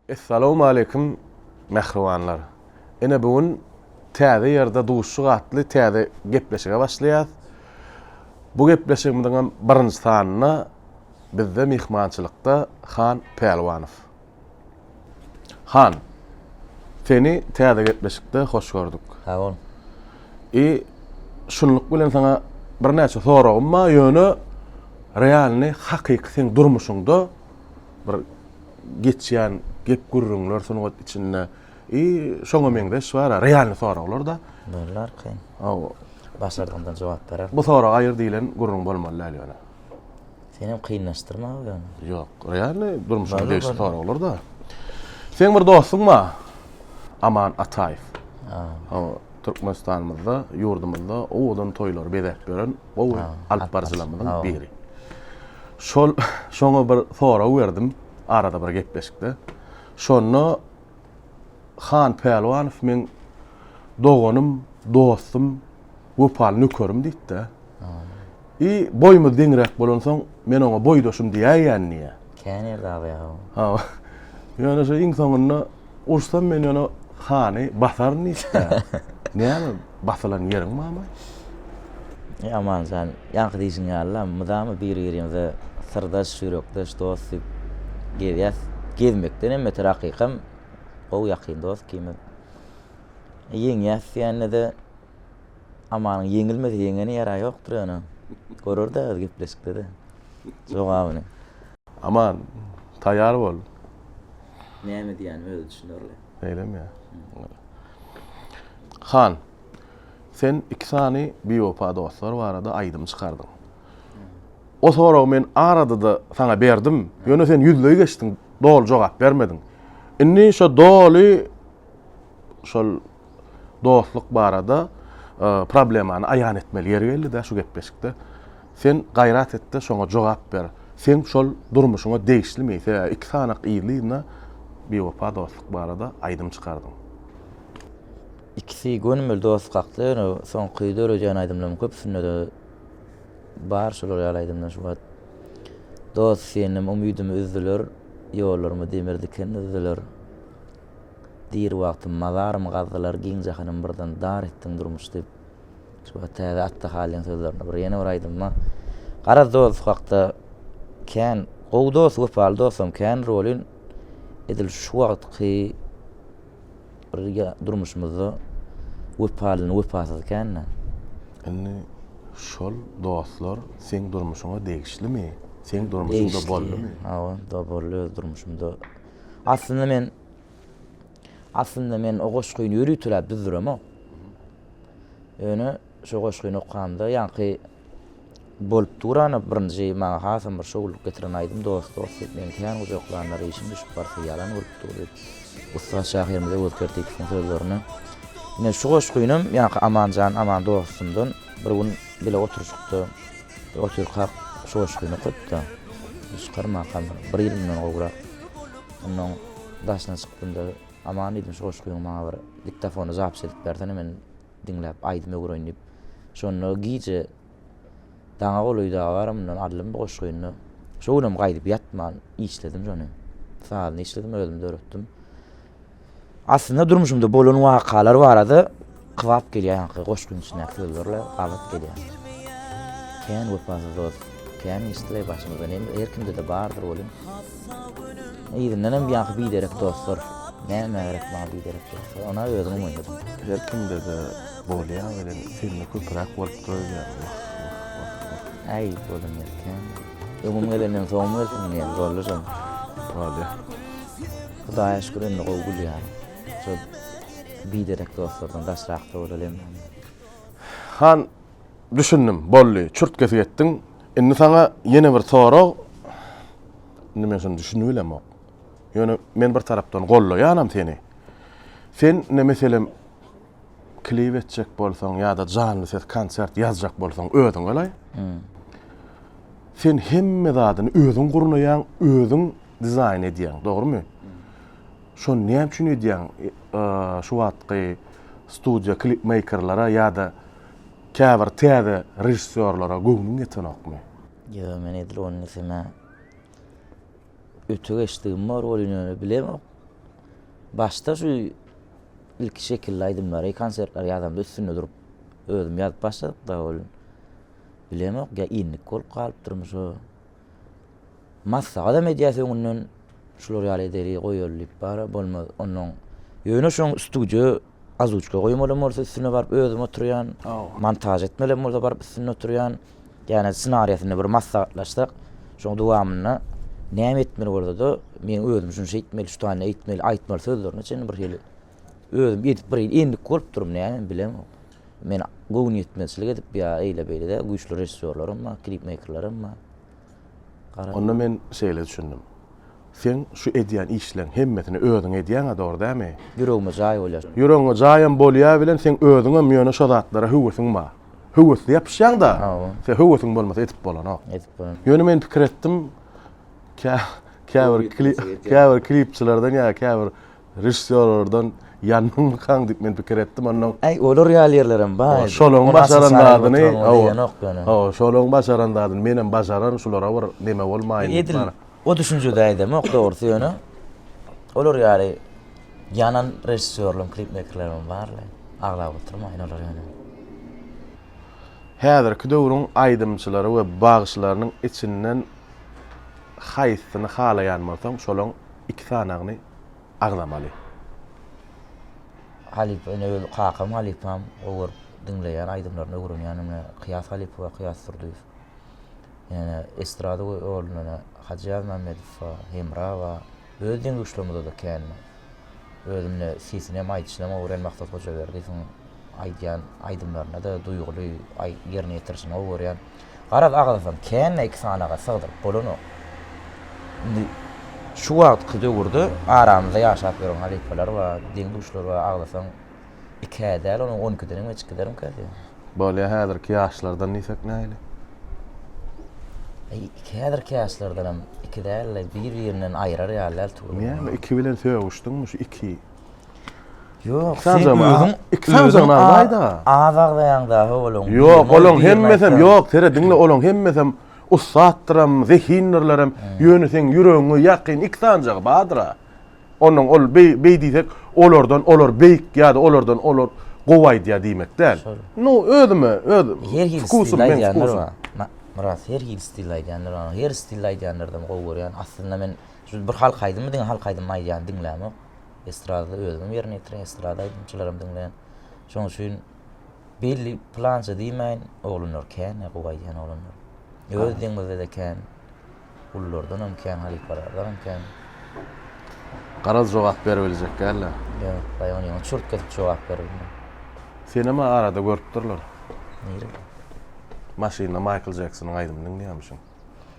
Assalamu alaykum mehribanlar. Ene bugün täze ýerde duşşy gatly täze gepleşige başlaýar. Bu gepleşigimiň birinji sanyna bizde mihmançylykda Han Pelwanow. Han, seni täze gepleşikde hoş gördük. Ha ol. Şunluk bilen sana bir näçe soragym bar, ýöne realny hakyky sen durmuşyňda bir geçýän gep gurrunlar sonuň içinde şoňa meňde şwara realny soraglar da. Bollar kyn. Başardymdan jogap berer. Bu soraga aýyr diýilen gurrun bolmaly ýöne. Senem kynlaşdyrma ýöne. Ýok, realny durmuşyň beýle soraglar da. Sen bir dostum bar? Aman Ataýew. Türkmenistanymyzda, ýurdumyzda owadan toýlar bedep beren o alp barjylarymyň biri. Şoňa bir sorag berdim, arada bir gepleşikde. Şonu Han Pelwanow men doganym, dostum, wopal nökerim diýdi. Boýumy deňrek bolansoň men oňa boýdoşum diýýän niýe? Kän ýerde ýa. Ýöne şu iň soňunda ursam men ýöne hany basar niýdi. Näme basalan ýeriň mama? Aman sen ýanky diýiň ýalam, mydamy bir-birimize sırdaş sürekdeş dost diýip gezmekden hem hakykan o ýakyn dost kimi. Ýeňýäs ýa-da amanyň ýeňilmedi ýeňeni ýara ýokdur ýöne. Görürde gepleşikde de. Jogabyny. Aman taýýar bol. Näme diýän öýle düşünürler. Eýlemi ýa. Han, sen iki sany biopa dostlar barada aýdym çykardyň. O soragy men arada da sana berdim. Ýöne sen ýüzlüği geçdiň, dol jogap bermediň. Inni şo doly şol dostluk barada problemany aýan etmeli ýer geldi da şu gepleşikde. Sen gaýrat etdi, şoňa jogap ber. Sen şol durmuşyňa değişlimi, iki sanyk ýylyna biopa dostluk barada aýdym çykardyň. İkisi gönümmel dost gakly, soň kıýda öýen aýdymlaryň köpsünde de bar şolar ýalaýdymdan şu wagt. Dost senem umydymy üzdiler, ýollarmy demirdiken üzdiler. Dir wagtym mazarym gazdylar, giň jahanam birden dar etdiň durmuş diýip. Şu wagt täze atda halyň sözlerini bir ýene bir aýdymma. Gara dost wagtda kän, gowy dost, wopal dostum kän rolün edil şu wagtky durmuşymyzda wopalny wopasyz känne. Inni şol dostlar sen durmuşyňa degişlimi? Sen durmuşyňda boldymy? Da bolýar durmuşymda. Aslında men o goşgyny ýürütläp düzdürem o. Ýöne şu goşgyny okanda ýanky bolup durany birinji maňa hasam bir şogullyk getiren aýdym dost men kän ujoklanlar işim düşüp barsa ýalan bolup durup. Usta şahyrymyza özgerdik sözlerini. Ine şu goşgynym ýanky aman dostumdan bir gün bile oturuşykda oturkak şu goşgyny gutda. Şykarma kaldy. Bir ýyldan gowrak. Onuň daşyna çykdymda aman diýdim şu goşgyny maňa bir diktafony zap edip berden men dinläp aýdym öwreýnip. Şonu giýje daňa golaýda baramdan adlym goşgyny. Şoňam gaýdyp ýatman işledim jony. Saatny işledim, özüm döretdim. Aslında durmuşumda bolan wakalar barada kıvap gelýär, goşgyn içine sözlerle galat gelýär. Kän wopasyz dost, kän istle başymyzda her kimde de bardyr bolun. Ýygynyň ýanky biderek dostlar, näme gerek maňa biderek dostlar, ona özüm oýnadym. Her kimde de bolýar bilen seni köpürak bolup durýar. Ay bolan ýerken. Ömümgelenden soňmuşum ýa zorlaşam. Bolýar. Hudaýa şükür indi gowgul ýa. Biderek dostlardan daşrakda olalım. Han, düşündüm, bolly, çürtkesi etdiň. Indi sana ýene bir sorag. Indi men şonu düşünüp bilemok. Ýöne men bir tarapdan gollaýanam seni. Sen ne meselem klip etjek bolsaň ýa-da janly ses konsert ýazjak bolsaň özüň galay. Sen hemme zadyny özüň gurnaýan, özüň dizayn edýän, dogrymy? Şonu näme üçin edýän? Şu wagtky studio klipmakerlara ýa-da käbir täze rejissörlara göwnüň ýetenokmy? Ýa, men edil onu sema ötüge geçtiğim var rolünü bilemem. Başta şu ilk şekilli aydımları, konsertler ýazamda üstüne durup özüm ýazyp başladyk da ol. Bilemok, ya inlik bolup galypdyrmy şo. Massaga da mediasiýonynyň şular ýaly ederi goýulyp bara bolmaz. Onuň ýöne şoň studio azuçka goýmalym bolsa üstüne baryp özüm oturýan, montaj etmelem bolsa baryp üstüne oturýan. Ýani ssenariýasyny bir massaglaşdyk. Şoň dowamyny näme etmeli bolsa da men özüm şunu şeýtmeli, şu tane etmeli, aýtmaly sözlerini içinde bir hili özüm edip bir endik bolup durum näme bilemok. Men gowy niýetmezçilik edip ýa eýle beýle de güýçlü rejissörlerim var, klipmakerlerim var. Onu men şeýle düşündüm. Sen şu edýän işleň hemmetini özüň edýän dogry dämi? Ýüregime jaý bolýar. Ýüregiňe jaýam bolýar bilen sen özüňe ýöne şo zatlara hüwüsiň bar. Hüwüsli ýapýan da. Sen hüwüsiň bolmasa etip bolan. Etip bolan. Ýöne men pikir etdim. Käbir klipçilerden ýa käbir rejissörlerden ýanyň kan diýip men pikir etdim. Onuň Olur ýalyerlerim bar. şolaň başarandadyny, şolaň başarandadyny menen başaran şulara bir neme bolmaýyn. O düşünjede aýdym, ok dogry ýöne. Olur ýaly ýanan rejissörlerim, klipmakerlerim barly. Aglap oturmaýyn olar ýöne. Häzirki döwrüň aýdymçylary we bagyşlarynyň içinden haýsyny halaýan bolsaň, şolaň iki sanagyny aglamaly. Halip öňe kakam Halipam ogur dinleýän aýdymlaryny öwrenýänime Kıyas Halip we Kıyas Surduýew. Yani estrada oğluna Hacı Mehmedov, Hemra we özüň güýçlemede de känme. Özümne sesine maýtışlama öwren maksat hoja berdi. Aýdýan aýdymlaryna da duýguly ýerine ýetirişine öwren. Garad aglasam känne iki sanaga sygdyryp bolany. Şu wagtky döwürde aramyzda ýaşap ýören halifalar we deň güýçler we aglasam iki ädäl onuň 12 deniň geçkilerim kädi. Bolýa häzirki ýaşlardan nisek näýli? İki häzirki ýaşlardan iki däl bir-birinden aýrar ýalylar tuğ. Näme iki bilen söwüşdiňmi şu iki? Yok, sen özüň aýda. Azag daýanda olaň. Yok, olaň hemmesem yok, tere dinle olaň hemmesem usatdyram, zehinlerlerim, ýöne sen ýüregiňe ýakyn iksanjak badyra. Onuň ol bey diýsek, olar beýik ýa-da olardan olar gowaý diýä diýmek däl. No, özüm. Her hil stil aýdýanlar bar. Murat, her hil stil aýdýanlar bar. Her stil aýdýanlardan gowy görýän. Aslynda men şu bir halk aýdym diň halk aýdym aýdýan dinlämi. Estrada özüm ýerine ýetiren estrada aýdymçylarym dinleýän. Şoň üçin belli plança diýmeýin, oglanlar kän, gowy aýdýan oglanlar. Öz diňmizde de kän. Ullardan hem kän, halifalardan hem kän. Garaz jogap berebiljek gälle. Ýa, baýany çurt ketip jogap berdim. Senema arada görüp durlar. Nere? Maşyna Michael Jackson'ın aýdymyny dinleýärmişiň.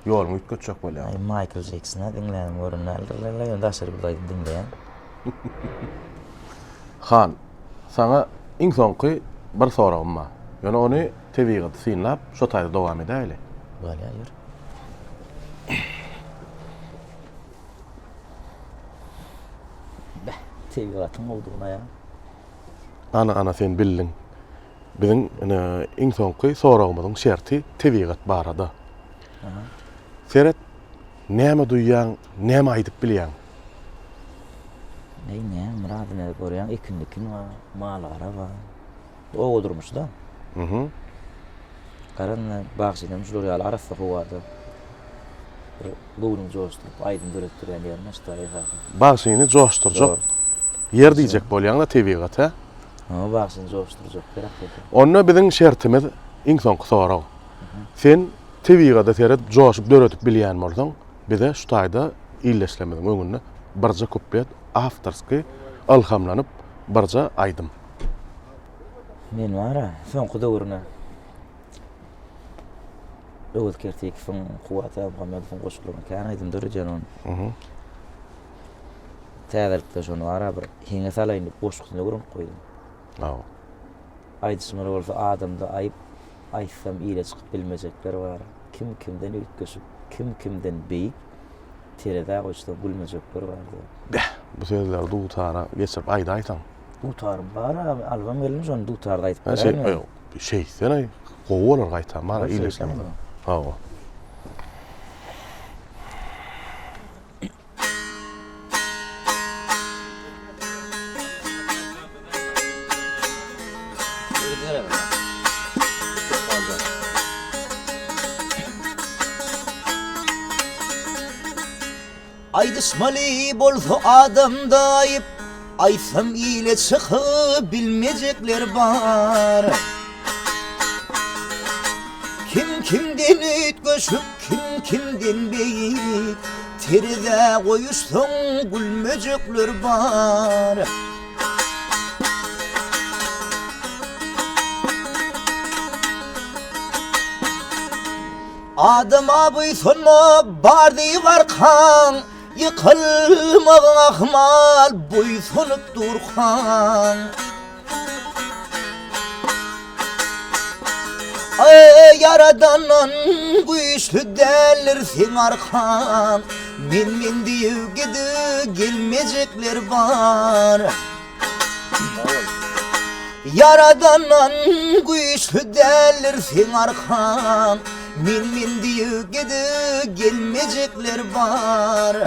Ýoluň ütgetjek bolýar. Michael Jackson'a dinleýän görünýär. Ýa-da şeýle bir dinleýän. Han, sana iň soňky bir soragym bar. Ýöne ony TV-ge synlap, şo taýda dowam edäýli. Bolýar. TV-ge atym boldugyna ýa. Ana sen bildin. Biziň iň soňky soragymyzyň şerti TV-ge barada. Seret näme duýýan, näme aýdyp bilýän? Ne, Murat'ını görüyen ikinlikin var, mallara var. O durmuş da. Karanla bağışıyla şular ýaly arasda vardı. Bugün joşturup, aydın döretdiren ýerine ştaýy. Bağışyny joşturjak. Yer diýjek bolýan da TV-ge, ta? Bağışyny joşturjak, berak edi. Onu biziň şertimiz iň soňky sorag. Sen TV-ge de seret joşup döretip bilýän bolsaň, bize şu taýda illeşlemediň öňünde barja köpet afterski alhamlanyp barja aýdym. Men wara, soňky döwrüne öwet kertek soň Kuwat Muhammedowyň goşgulyny kän aýdym dörejen onu. Täzellikde şonu wara bir heňe salaýyn diýip goşgulyny görüp goýdum. Aýdyşmary bolsa adamda aýtsam ýere çykyp bilmejekler bar. Kimden öýtgeşip, kimden beýik terede goşda gülmejekler bar. Bu sözler dutara geçip aýda aýtan. Dutarym bar, albam gelmiş onu dutarda aýtyp berýär. Sen gowalar gaýta, mara ileşlem. Aydışmalı bolsa adamda ayıp, aysam ile çıkıp bilmeyecekler var. Kim kimden üt göçüp, kim kimden beyit, teride koyuşsun gülmeyecekler var. Adam abi sonma bardı var kan, yıkılmağın ahmal boy sonup durkan. Ay yaradanın güçlü derlersin arkan, min diye gidi gelmeyecekler var. Yaradanın güçlü derlersin arkan, min diye gidi gelmeyecekler var.